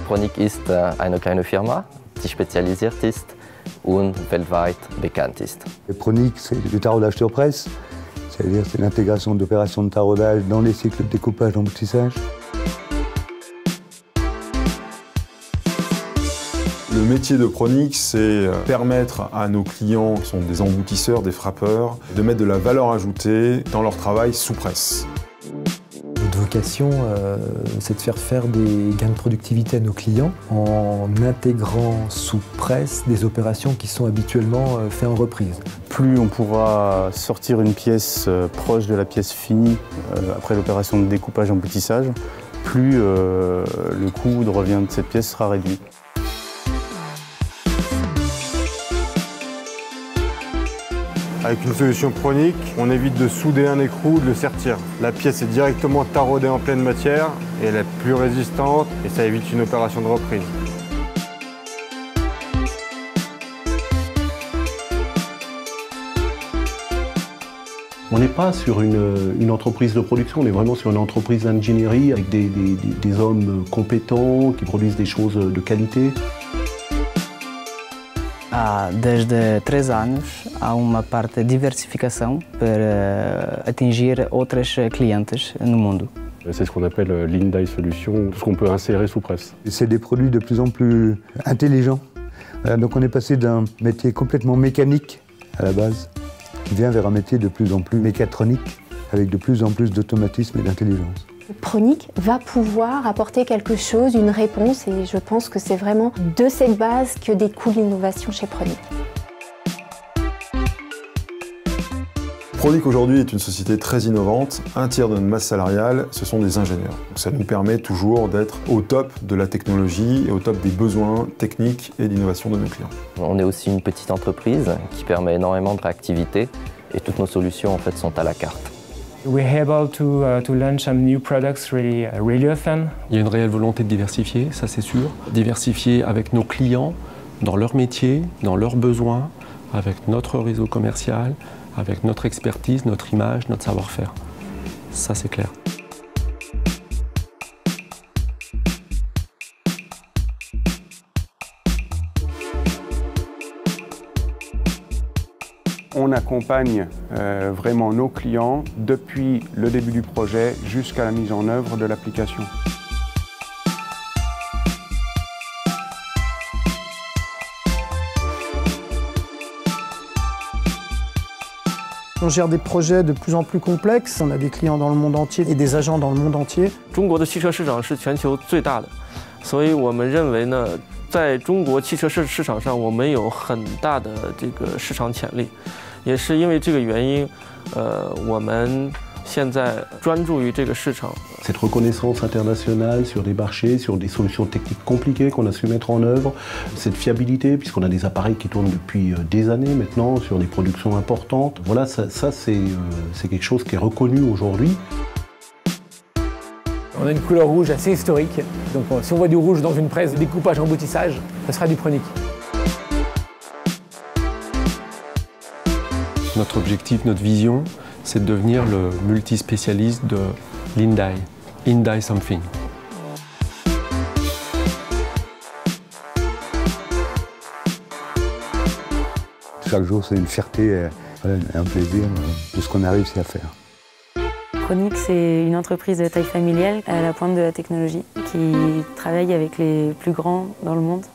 Pronic ist eine kleine Firma, die spezialisiert ist und weltweit bekannt ist. Pronic, c'est du taraudage sur presse, c'est-à-dire c'est l'intégration d'opérations de taraudage dans les cycles de découpage d'emboutissage. Le métier de Pronic, c'est permettre à nos clients, qui sont des emboutisseurs, des frappeurs, de mettre de la valeur ajoutée dans leur travail sous presse. Notre vocation, c'est de faire des gains de productivité à nos clients en intégrant sous presse des opérations qui sont habituellement faites en reprise. Plus on pourra sortir une pièce proche de la pièce finie après l'opération de découpage-emboutissage, plus le coût de revient de cette pièce sera réduit. Avec une solution Pronic, on évite de souder un écrou ou de le sertir. La pièce est directement taraudée en pleine matière et elle est plus résistante et ça évite une opération de reprise. On n'est pas sur une entreprise de production, on est vraiment sur une entreprise d'ingénierie avec des hommes compétents qui produisent des choses de qualité. Desde 3 anos há uma parte de diversificação para atingir outras clientes no mundo. C'est ce qu'on appelle l'In-Die Solution, tout ce qu'on peut insérer sous presse. C'est des produits de plus en plus intelligents. Donc on est passé d'un métier complètement mécanique à la base, qui vient vers un métier de plus en plus mécatronique, avec de plus en plus d'automatisme et d'intelligence. Pronic va pouvoir apporter quelque chose, une réponse, et je pense que c'est vraiment de cette base que découle l'innovation chez Pronic. Pronic aujourd'hui est une société très innovante. Un tiers de notre masse salariale, ce sont des ingénieurs. Donc ça nous permet toujours d'être au top de la technologie et au top des besoins techniques et d'innovation de nos clients. On est aussi une petite entreprise qui permet énormément de réactivité et toutes nos solutions en fait sont à la carte. We're able to launch some new products really often. Il y a une réelle volonté de diversifier, ça c'est sûr. Diversifier avec nos clients, dans leur métier, dans leurs besoins, avec notre réseau commercial, avec notre expertise, notre image, notre savoir-faire. Ça c'est clair. On accompagne vraiment nos clients depuis le début du projet jusqu'à la mise en œuvre de l'application. On gère des projets de plus en plus complexes. On a des clients dans le monde entier et des agents dans le monde entier. 中国的汽车市场是全球最大的，所以我们认为呢，在中国汽车市场上，我们有很大的这个市场潜力。也是因为这个原因，我们现在专注于这个市场。Cette reconnaissance internationale sur des marchés, sur des solutions techniques compliquées qu'on a su mettre en œuvre, cette fiabilité, puisqu'on a des appareils qui tournent depuis des années maintenant, sur des productions importantes. Voilà, ça c'est quelque chose qui est reconnu aujourd'hui. On a une couleur rouge assez historique, donc si on voit du rouge dans une presse de découpage emboutissage, ça sera du Pronic. Notre objectif, notre vision, c'est de devenir le multispécialiste de l'In-Die. In-Die Something. Chaque jour, c'est une fierté et un plaisir de ce qu'on a réussi à faire. Pronic, c'est une entreprise de taille familiale à la pointe de la technologie qui travaille avec les plus grands dans le monde.